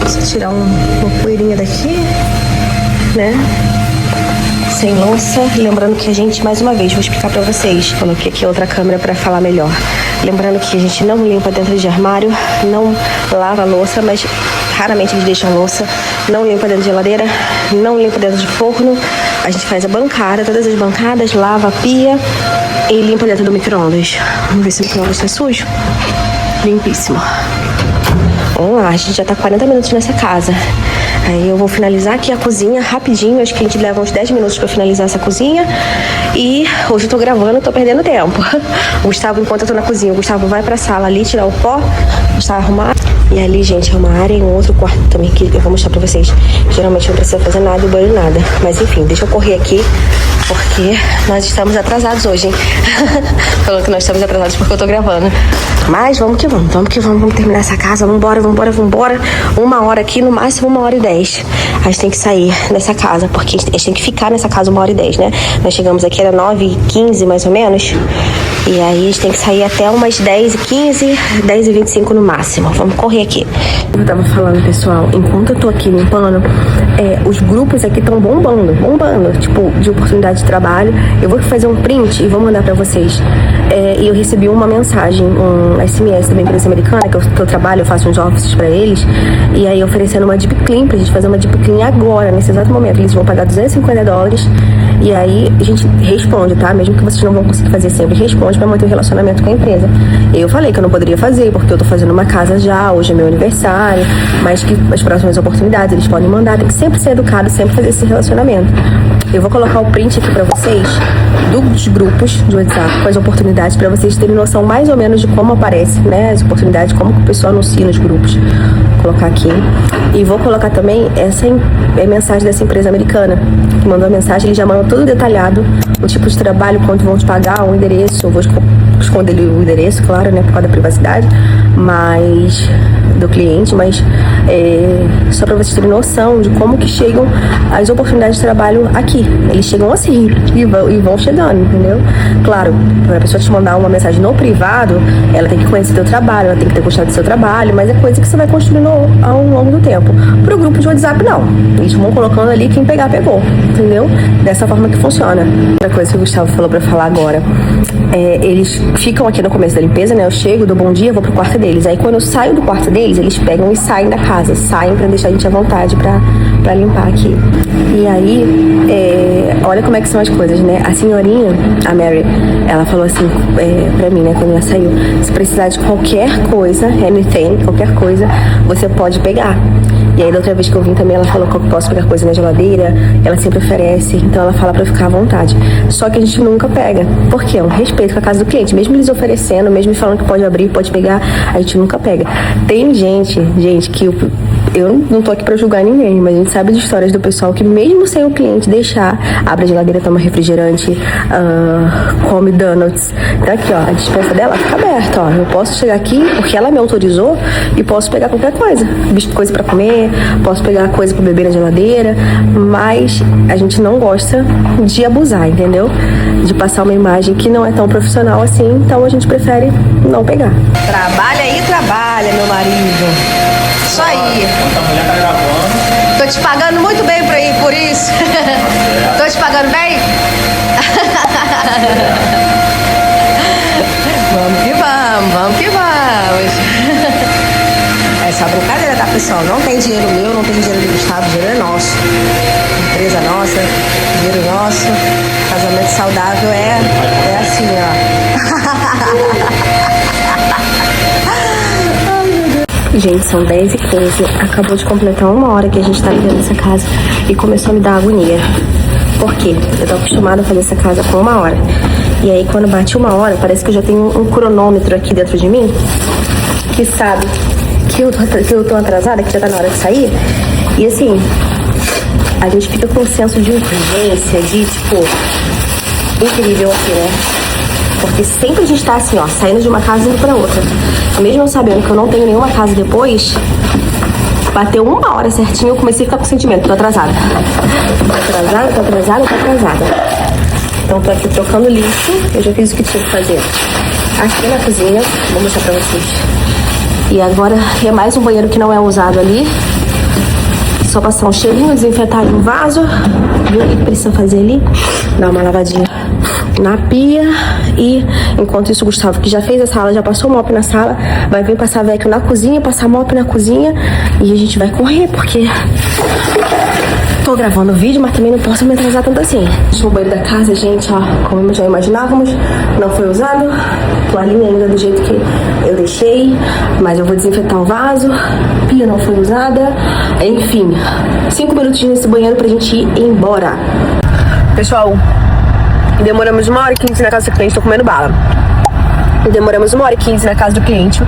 Deixa eu tirar uma poeirinha daqui, né? Sem louça. Lembrando que a gente, mais uma vez, vou explicar pra vocês. Coloquei aqui outra câmera pra falar melhor. Lembrando que a gente não limpa dentro de armário, não lava a louça, mas raramente eles deixam louça. Não limpa dentro de geladeira, não limpa dentro de forno. A gente faz a bancada, todas as bancadas, lava a pia e limpa dentro do micro-ondas. Vamos ver se o micro-ondas tá sujo. Limpíssimo. Vamos lá, a gente já tá 40 minutos nessa casa. Aí eu vou finalizar aqui a cozinha rapidinho. Acho que a gente leva uns 10 minutos pra finalizar essa cozinha. E hoje eu tô gravando, tô perdendo tempo. O Gustavo, enquanto eu tô na cozinha, o Gustavo vai pra sala ali tirar o pó, está arrumado. E ali, gente, é uma área e um outro quarto também que eu vou mostrar pra vocês. Geralmente não precisa fazer nada e banho nada. Mas enfim, deixa eu correr aqui, porque nós estamos atrasados hoje, hein? Falando que nós estamos atrasados porque eu tô gravando. Mas vamos que vamos, vamos terminar essa casa. Vambora. 1 hora aqui, no máximo 1h10. A gente tem que sair dessa casa, porque a gente tem que ficar nessa casa 1h10, né? Nós chegamos aqui, era 9h15 mais ou menos. E aí a gente tem que sair até umas 10h15, 10h25 no máximo. Vamos correr aqui. Eu tava falando, pessoal, enquanto eu tô aqui limpando, os grupos aqui estão bombando, tipo, de oportunidade de trabalho. Eu vou fazer um print e vou mandar pra vocês. E eu recebi uma mensagem, um SMS da empresa americana, que eu trabalho, eu faço uns offices pra eles. E aí oferecendo uma deep clean pra gente fazer uma deep clean agora, nesse exato momento. Eles vão pagar $250 E aí a gente responde, tá? Mesmo que vocês não vão conseguir fazer sempre, responde pra manter o relacionamento com a empresa. Eu falei que eu não poderia fazer, porque eu tô fazendo uma casa já, hoje é meu aniversário, mas que as próximas oportunidades eles podem mandar, tem que sempre ser educado, sempre fazer esse relacionamento. Eu vou colocar o print aqui pra vocês dos grupos de WhatsApp com as oportunidades pra vocês terem noção mais ou menos de como aparece, né, as oportunidades, como que o pessoal anuncia nos grupos. Vou colocar aqui. E vou colocar também essa mensagem dessa empresa americana, que mandou a mensagem, ele já mandou tudo detalhado, o tipo de trabalho, quanto vão te pagar, o endereço, eu vou esconder o endereço, claro, né, por causa da privacidade, mas do cliente, mas só para vocês terem noção de como que chegam as oportunidades de trabalho aqui. Eles chegam assim e vão chegando, entendeu? Claro, para a pessoa te mandar uma mensagem no privado, ela tem que conhecer teu trabalho, ela tem que ter gostado do seu trabalho, mas é coisa que você vai construindo ao longo do tempo. Pro grupo de WhatsApp, não. Eles vão colocando ali, quem pegar, pegou, entendeu? Dessa forma que funciona. Outra coisa que o Gustavo falou para falar agora, eles ficam aqui no começo da limpeza, né? Eu chego, dou bom dia, vou pro quarto deles. Aí quando eu saio do quarto deles, eles pegam e saem da casa, saem pra deixar a gente à vontade pra limpar aqui. E aí, olha como é que são as coisas, né? A senhorinha, a Mary, ela falou assim pra mim, né, quando ela saiu, se precisar de qualquer coisa, anything, qualquer coisa, você pode pegar. E aí da outra vez que eu vim também, ela falou que eu posso pegar coisa na geladeira, ela sempre oferece, então ela fala pra eu ficar à vontade. Só que a gente nunca pega. Por quê? É um respeito com a casa do cliente. Mesmo eles oferecendo, mesmo falando que pode abrir, pode pegar, a gente nunca pega. Tem gente que eu não tô aqui pra julgar ninguém, mas a gente sabe de histórias do pessoal que mesmo sem o cliente deixar, abre a geladeira, toma refrigerante, come donuts. Então aqui, ó, a dispensa dela fica aberta, ó. Eu posso chegar aqui porque ela me autorizou e posso pegar qualquer coisa. Coisa pra comer, posso pegar coisa pra beber na geladeira, mas a gente não gosta de abusar, entendeu? De passar uma imagem que não é tão profissional assim, então a gente prefere não pegar. Trabalha aí, trabalha, meu marido. Isso aí. Tô te pagando muito bem por isso. Tô te pagando bem? Vamos que vamos. Essa brincadeira, tá, pessoal? Não tem dinheiro meu, não tem dinheiro do Estado, o dinheiro é nosso. Empresa nossa, dinheiro nosso. Casamento saudável é assim, ó. Gente, são 10h15, acabou de completar 1 hora que a gente tá vivendo nessa casa e começou a me dar agonia. Por quê? Eu tô acostumada a fazer essa casa com 1 hora. E aí, quando bate 1 hora, parece que eu já tenho um cronômetro aqui dentro de mim que sabe que eu tô atrasada, que já tá na hora de sair. E assim, a gente fica com um senso de urgência, de tipo, incrível aqui, né? Porque sempre a gente tá assim, ó, saindo de uma casa e indo pra outra. Mesmo eu sabendo que eu não tenho nenhuma casa depois, bateu 1 hora certinho, eu comecei a ficar com o sentimento, tô atrasada. Tô atrasada. Então tô aqui trocando lixo, eu já fiz o que tinha que fazer aqui na cozinha, vou mostrar pra vocês. E agora é mais um banheiro que não é usado ali. Só passar um cheirinho, desinfetar um vaso. Ver o que precisa fazer ali. Dar uma lavadinha na pia. E enquanto isso, o Gustavo, que já fez a sala, já passou o mop na sala, vai vir passar Vecchio na cozinha, passar mop na cozinha. E a gente vai correr, porque tô gravando vídeo, mas também não posso me atrasar tanto assim. O banheiro da casa, gente, ó, como já imaginávamos, não foi usado. Toalhinha ainda do jeito que eu deixei, mas eu vou desinfetar o vaso. Pia não foi usada. Enfim, 5 minutinhos nesse banheiro pra gente ir embora. Pessoal, demoramos 1h15 na casa do cliente, tô comendo bala. Demoramos 1h15 na casa do cliente.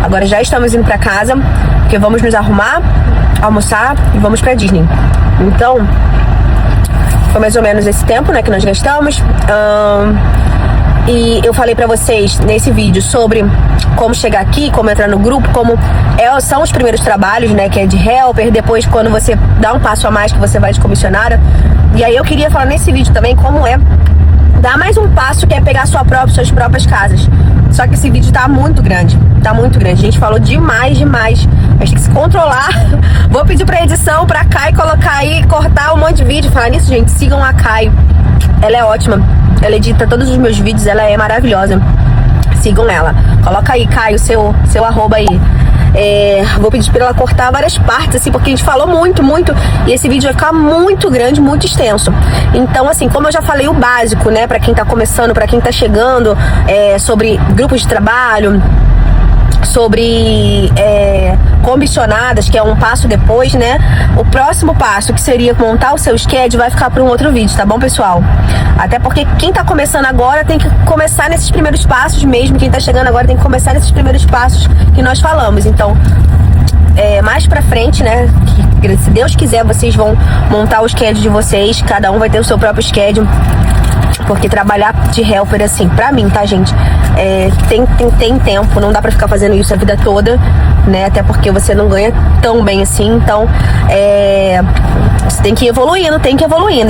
Agora já estamos indo pra casa, porque vamos nos arrumar, almoçar e vamos pra Disney. Então, foi mais ou menos esse tempo, né, que nós gastamos. E eu falei pra vocês nesse vídeo sobre como chegar aqui, como entrar no grupo, como são os primeiros trabalhos, né, que é de helper, depois quando você dá um passo a mais que você vai de comissionária. E aí eu queria falar nesse vídeo também como dar mais um passo, que é pegar suas próprias casas. Só que esse vídeo tá muito grande. A gente falou demais. A gente tem que se controlar. Vou pedir pra edição, pra Kai colocar aí, cortar um monte de vídeo. Falar nisso, gente, sigam a Kai. Ela é ótima. Ela edita todos os meus vídeos, ela é maravilhosa. Sigam ela. Coloca aí, Kai, o seu arroba aí. vou pedir pra ela cortar várias partes, assim, porque a gente falou muito, e esse vídeo vai ficar muito grande, muito extenso. Então, assim, como eu já falei o básico, né, pra quem tá começando, pra quem tá chegando, sobre grupos de trabalho, sobre comissionadas, que é um passo depois, né? O próximo passo, que seria montar o seu schedule, vai ficar para um outro vídeo, tá bom, pessoal? Até porque quem tá começando agora tem que começar nesses primeiros passos mesmo, quem tá chegando agora tem que começar nesses primeiros passos que nós falamos. Então, mais pra frente, né, que, se Deus quiser, vocês vão montar o schedule de vocês, cada um vai ter o seu próprio schedule. Porque trabalhar de helper, assim, pra mim, tá, gente? Tem tempo, não dá pra ficar fazendo isso a vida toda, né? Até porque você não ganha tão bem assim. Então, você tem que ir evoluindo,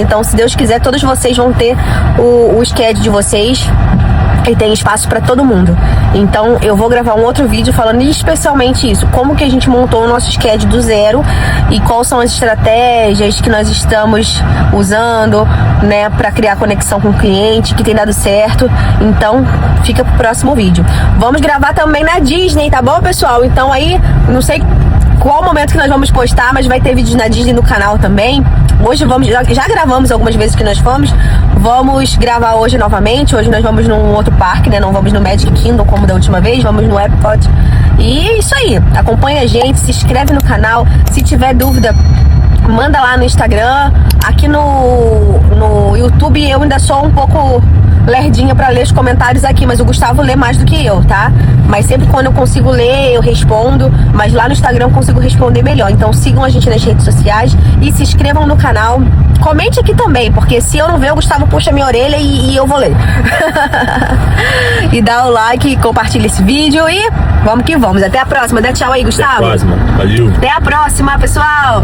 Então, se Deus quiser, todos vocês vão ter o schedule de vocês. E tem espaço para todo mundo. Então eu vou gravar um outro vídeo falando especialmente isso, como que a gente montou o nosso schedule do zero e quais são as estratégias que nós estamos usando, né, para criar conexão com o cliente, que tem dado certo. Então fica pro próximo vídeo. Vamos gravar também na Disney, tá bom, pessoal? Então aí, não sei qual momento que nós vamos postar, mas vai ter vídeos na Disney no canal também. Hoje já gravamos algumas vezes que nós fomos. Vamos gravar hoje novamente. Hoje nós vamos num outro parque, né? Não vamos no Magic Kingdom como da última vez. Vamos no Epcot. E é isso aí. Acompanha a gente, se inscreve no canal. Se tiver dúvida, manda lá no Instagram. Aqui no YouTube eu ainda sou um pouco lerdinha pra ler os comentários aqui, mas o Gustavo lê mais do que eu, tá? Mas sempre quando eu consigo ler, eu respondo, mas lá no Instagram eu consigo responder melhor. Então sigam a gente nas redes sociais e se inscrevam no canal. Comente aqui também, porque se eu não ver, o Gustavo puxa minha orelha e eu vou ler. E dá o like, compartilha esse vídeo e vamos que vamos. Até a próxima. Dá tchau aí, Gustavo.
Até a próxima. Valeu.
Até a próxima, pessoal.